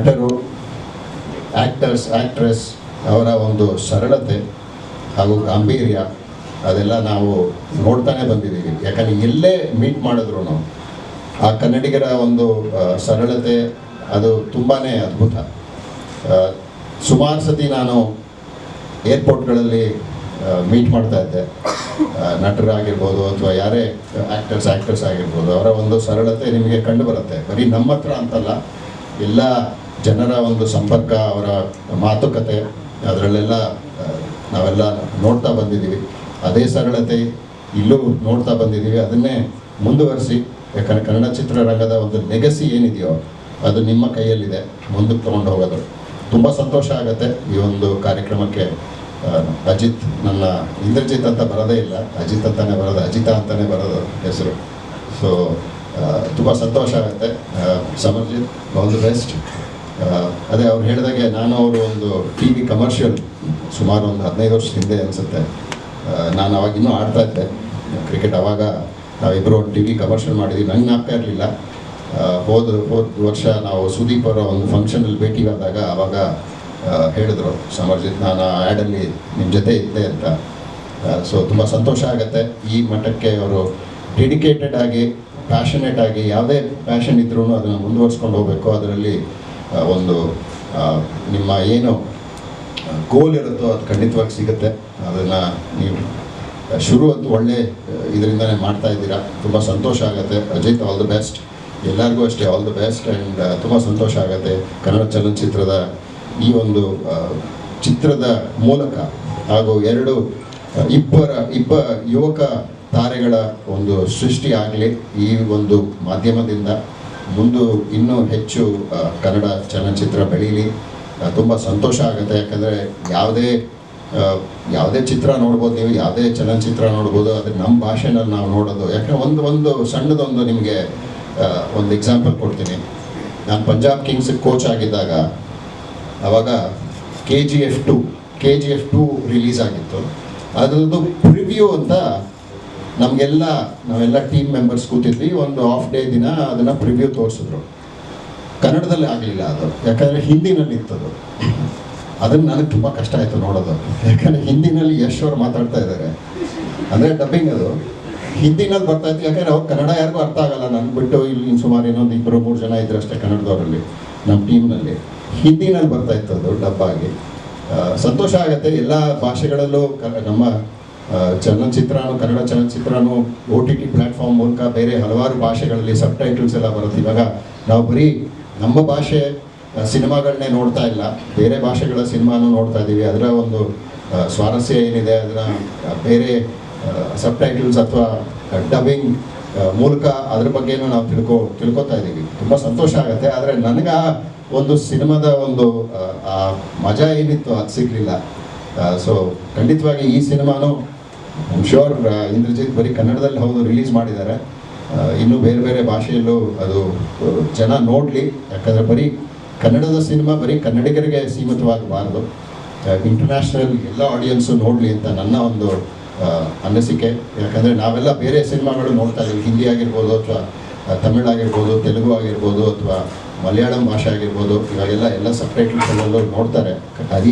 ನಟರು, actors, actress ಅವರ ಒಂದು ಸರಳತೆ ಹಾಗೂ ಗಾಂಭೀರ್ಯ ಅದೆಲ್ಲ ನಾವು ನೋಡ್ತಾನೆ ಬಂದಿದ್ದೀವಿ. ಯಾಕಂದರೆ ಎಲ್ಲೇ ಮೀಟ್ ಮಾಡಿದ್ರು ಆ ಕನ್ನಡಿಗರ ಒಂದು ಸರಳತೆ ಅದು ತುಂಬಾ ಅದ್ಭುತ. ಸುಮಾರು ಸತಿ ನಾನು ಏರ್ಪೋರ್ಟ್ಗಳಲ್ಲಿ ಮೀಟ್ ಮಾಡ್ತಾ ಇದ್ದೆ. ನಟರಾಗಿರ್ಬೋದು ಅಥವಾ ಯಾರೇ ಆ್ಯಕ್ಟರ್ಸ್ ಆಗಿರ್ಬೋದು, ಅವರ ಒಂದು ಸರಳತೆ ನಿಮಗೆ ಕಂಡು ಬರುತ್ತೆ. ಬರೀ ನಮ್ಮ ಹತ್ರ ಅಂತಲ್ಲ, ಎಲ್ಲ ಜನರ ಒಂದು ಸಂಪರ್ಕ, ಅವರ ಮಾತುಕತೆ ಅದರಲ್ಲೆಲ್ಲ ನಾವೆಲ್ಲ ನೋಡ್ತಾ ಬಂದಿದ್ದೀವಿ. ಅದೇ ಸರಳತೆ ಇಲ್ಲೂ ನೋಡ್ತಾ ಬಂದಿದ್ದೀವಿ. ಅದನ್ನೇ ಮುಂದುವರಿಸಿ, ಯಾಕಂದರೆ ಕನ್ನಡ ಚಿತ್ರರಂಗದ ಒಂದು ಲೆಗಸಿ ಏನಿದೆಯೋ ಅದು ನಿಮ್ಮ ಕೈಯಲ್ಲಿದೆ, ಮುಂದಕ್ಕೆ ತೊಗೊಂಡು ಹೋಗೋದು. ತುಂಬ ಸಂತೋಷ ಆಗುತ್ತೆ ಈ ಒಂದು ಕಾರ್ಯಕ್ರಮಕ್ಕೆ. ಅಜಿತ್, ನನ್ನ ಇಂದ್ರಜಿತ್ ಅಂತ ಬರೋದೇ ಇಲ್ಲ, ಅಜಿತ್ ಅಂತಲೇ ಬರೋದು, ಅಜಿತಾ ಅಂತಲೇ ಬರೋದು ಹೆಸರು. ಸೊ ತುಂಬ ಸಂತೋಷ ಆಗುತ್ತೆ. Samarjit, all the best. ಅದೇ ಅವ್ರು ಹೇಳಿದಾಗೆ, ನಾನು ಅವರು ಒಂದು ಟಿ ವಿ ಕಮರ್ಷಿಯಲ್ ಸುಮಾರು ಒಂದು 15 ವರ್ಷದ ಹಿಂದೆ ಅನಿಸುತ್ತೆ, ನಾನು ಅವಾಗ ಇನ್ನೂ ಆಡ್ತಾ ಇದ್ದೆ ಕ್ರಿಕೆಟ್. ಆವಾಗ ನಾವಿಬ್ಬರು ಒಂದು ಟಿ ವಿ ಕಮರ್ಷಿಯಲ್ ಮಾಡಿದ್ವಿ. ನಂಗೆ ಜ್ಞಾಪಕ ಇರಲಿಲ್ಲ. ಹೋದ ವರ್ಷ ನಾವು ಸುದೀಪ್ ಅವರ ಒಂದು ಫಂಕ್ಷನಲ್ಲಿ ಭೇಟಿಯಾದಾಗ ಆವಾಗ ಹೇಳಿದ್ರು, ಸಮರ್ಜಿತ್, ನಾನು ಆ್ಯಡಲ್ಲಿ ನಿಮ್ಮ ಜೊತೆ ಇದ್ದೆ ಅಂತ. ಸೊ ತುಂಬ ಸಂತೋಷ ಆಗುತ್ತೆ. ಈ ಮಟ್ಟಕ್ಕೆ ಅವರು ಡೆಡಿಕೇಟೆಡ್ ಆಗಿ, ಪ್ಯಾಷನೇಟ್ ಆಗಿ, ಯಾವುದೇ ಪ್ಯಾಷನ್ ಇದ್ರೂ ಅದನ್ನು ಮುಂದುವರ್ಸ್ಕೊಂಡು ಹೋಗಬೇಕು. ಅದರಲ್ಲಿ ಒಂದು ನಿಮ್ಮ ಏನು ಗೋಲ್ ಇರುತ್ತೋ ಅದು ಖಂಡಿತವಾಗಿ ಸಿಗುತ್ತೆ. ಅದನ್ನು ನೀವು ಶುರು ಅಂತೂ ಒಳ್ಳೆ ಇದರಿಂದನೇ ಮಾಡ್ತಾ ಇದ್ದೀರಾ. ತುಂಬ ಸಂತೋಷ ಆಗುತ್ತೆ. Ajit, all the best. ಎಲ್ಲರಿಗೂ ಅಷ್ಟೇ ಆಲ್ ದಿ ಬೆಸ್ಟ್. ಆ್ಯಂಡ್ ತುಂಬ ಸಂತೋಷ ಆಗುತ್ತೆ ಕನ್ನಡ ಚಲನಚಿತ್ರದ ಈ ಒಂದು ಚಿತ್ರದ ಮೂಲಕ ಹಾಗೂ ಇಬ್ಬ ಯುವಕ ತಾರೆಗಳ ಒಂದು ಸೃಷ್ಟಿ ಆಗಲಿ ಈ ಒಂದು ಮಾಧ್ಯಮದಿಂದ. ಇನ್ನೂ ಹೆಚ್ಚು ಕನ್ನಡ ಚಲನಚಿತ್ರ ಬೆಳೀಲಿ. ತುಂಬ ಸಂತೋಷ ಆಗುತ್ತೆ. ಯಾಕಂದರೆ ಯಾವುದೇ ಚಿತ್ರ ನೋಡ್ಬೋದು, ನೀವು ಯಾವುದೇ ಚಲನಚಿತ್ರ ನೋಡ್ಬೋದು, ಅದು ನಮ್ಮ ಭಾಷೆನಲ್ಲಿ ನಾವು ನೋಡೋದು. ಯಾಕಂದರೆ ಒಂದು ಸಣ್ಣದೊಂದು ನಿಮಗೆ ಒಂದು ಎಕ್ಸಾಂಪಲ್ ಕೊಡ್ತೀನಿ. ನಾನು ಪಂಜಾಬ್ ಕಿಂಗ್ಸಿಗೆ ಕೋಚ್ ಆಗಿದ್ದಾಗ ಆವಾಗ KGF 2 ರಿಲೀಸ್ ಆಗಿತ್ತು. ಅದರದ್ದು ಪ್ರಿವ್ಯೂ ಅಂತ ನಾವೆಲ್ಲ ಟೀಮ್ ಮೆಂಬರ್ಸ್ ಕೂತಿದ್ವಿ. ಒಂದು ಆಫ್ ಡೇ ದಿನ ಅದನ್ನು ಪ್ರಿವ್ಯೂ ತೋರಿಸಿದ್ರು. ಕನ್ನಡದಲ್ಲಿ ಆಗಲಿಲ್ಲ ಅದು, ಯಾಕಂದರೆ ಹಿಂದಿನಲ್ಲಿ ಇತ್ತದು. ಅದನ್ನು ನನಗೆ ತುಂಬ ಕಷ್ಟ ಆಯಿತು ನೋಡೋದು. ಯಾಕಂದರೆ ಹಿಂದಿನಲ್ಲಿ ಯಶ್ ಅವರು ಮಾತಾಡ್ತಾ ಇದ್ದಾರೆ, ಅಂದರೆ ಡಬ್ಬಿಂಗ್ ಅದು ಹಿಂದಿನಲ್ಲಿ ಬರ್ತಾಯಿತ್ತು. ಯಾಕಂದರೆ ಅವ್ರು ಕನ್ನಡ ಯಾರಿಗೂ ಅರ್ಥ ಆಗಲ್ಲ. ನಾನು ಬಿಟ್ಟು ಇಲ್ಲಿ ಸುಮಾರು ಇನ್ನೊಂದು 2-3 ಜನ ಇದ್ರು ಅಷ್ಟೇ ಕನ್ನಡದವರಲ್ಲಿ ನಮ್ಮ ಟೀಮ್ನಲ್ಲಿ. ಹಿಂದಿನಲ್ಲಿ ಬರ್ತಾಯಿತ್ತು ಅದು ಡಬ್ಬಾಗಿ. ಸಂತೋಷ ಆಗುತ್ತೆ. ಎಲ್ಲ ಭಾಷೆಗಳಲ್ಲೂ ನಮ್ಮ ಕನ್ನಡ ಚಲನಚಿತ್ರನೂ OTT ಪ್ಲ್ಯಾಟ್ಫಾರ್ಮ್ ಮೂಲಕ ಬೇರೆ ಹಲವಾರು ಭಾಷೆಗಳಲ್ಲಿ ಸಬ್ ಟೈಟಲ್ಸ್ ಎಲ್ಲ ಬರುತ್ತೆ. ಇವಾಗ ನಾವು ಬರೀ ನಮ್ಮ ಭಾಷೆ ಸಿನಿಮಾಗಳನ್ನೇ ನೋಡ್ತಾ ಇಲ್ಲ, ಬೇರೆ ಭಾಷೆಗಳ ಸಿನಿಮಾನೂ ನೋಡ್ತಾ ಇದ್ದೀವಿ. ಅದರ ಒಂದು ಸ್ವಾರಸ್ಯ ಏನಿದೆ ಅದನ್ನು ಬೇರೆ ಸಬ್ ಟೈಟಲ್ಸ್ ಅಥವಾ ಡಬ್ಬಿಂಗ್ ಮೂಲಕ ಅದ್ರ ಬಗ್ಗೆನೂ ನಾವು ತಿಳ್ಕೊತಾ ಇದ್ದೀವಿ. ತುಂಬ ಸಂತೋಷ ಆಗುತ್ತೆ. ಆದರೆ ನನಗೆ ಒಂದು ಸಿನಿಮಾದ ಒಂದು ಮಜಾ ಏನಿತ್ತು ಅದು ಸಿಗಲಿಲ್ಲ. ಸೊ ಖಂಡಿತವಾಗಿ ಈ ಸಿನಿಮಾನು ಐಮ್ ಶ್ಯೂರ್ ಇಂದ್ರಜಿತ್ ಬರೀ ಕನ್ನಡದಲ್ಲಿ ಹೌದು ರಿಲೀಸ್ ಮಾಡಿದ್ದಾರೆ, ಇನ್ನೂ ಬೇರೆ ಬೇರೆ ಭಾಷೆಯಲ್ಲೂ ಅದು ಜನ ನೋಡಲಿ. ಯಾಕಂದರೆ ಬರೀ ಕನ್ನಡದ ಸಿನಿಮಾ ಬರೀ ಕನ್ನಡಿಗರಿಗೆ ಸೀಮಿತವಾಗಬಾರ್ದು, ಇಂಟರ್ನ್ಯಾಷನಲ್ ಎಲ್ಲ ಆಡಿಯನ್ಸು ನೋಡಲಿ ಅಂತ ನನ್ನ ಒಂದು ಅನಿಸಿಕೆ. ಯಾಕಂದರೆ ನಾವೆಲ್ಲ ಬೇರೆ ಸಿನಿಮಾಗಳು ನೋಡ್ತಾ ಇದ್ದೀವಿ, ಹಿಂದಿ ಆಗಿರ್ಬೋದು ಅಥವಾ ತಮಿಳಾಗಿರ್ಬೋದು, ತೆಲುಗು ಆಗಿರ್ಬೋದು ಅಥವಾ ಮಲಯಾಳಂ ಭಾಷೆ ಆಗಿರ್ಬೋದು. ಇವಾಗೆಲ್ಲ ಸಬ್ ಟೈಟಲ್ಸಲ್ಲೂ ನೋಡ್ತಾರೆ.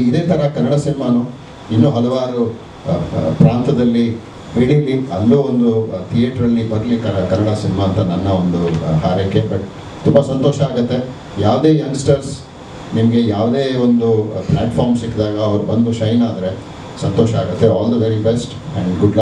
ಇದೇ ಥರ ಕನ್ನಡ ಸಿನಿಮಾನು ಇನ್ನೂ ಹಲವಾರು ಪ್ರಾಂತದಲ್ಲಿ ಬೆಳೀಲಿ, ಅಲ್ಲೂ ಒಂದು ಥಿಯೇಟ್ರಲ್ಲಿ ಬರಲಿ ಕನ್ನಡ ಸಿನಿಮಾ ಅಂತ ನನ್ನ ಒಂದು ಹಾರೈಕೆ. ಬಟ್ ತುಂಬ ಸಂತೋಷ ಆಗುತ್ತೆ. ಯಾವುದೇ ಯಂಗ್ಸ್ಟರ್ಸ್ ನಿಮಗೆ ಯಾವುದೇ ಒಂದು ಪ್ಲ್ಯಾಟ್ಫಾರ್ಮ್ ಸಿಕ್ಕಿದಾಗ ಅವ್ರು ಬಂದು ಶೈನ್ ಆದರೆ ಸಂತೋಷ ಆಗುತ್ತೆ. All the very best and good luck.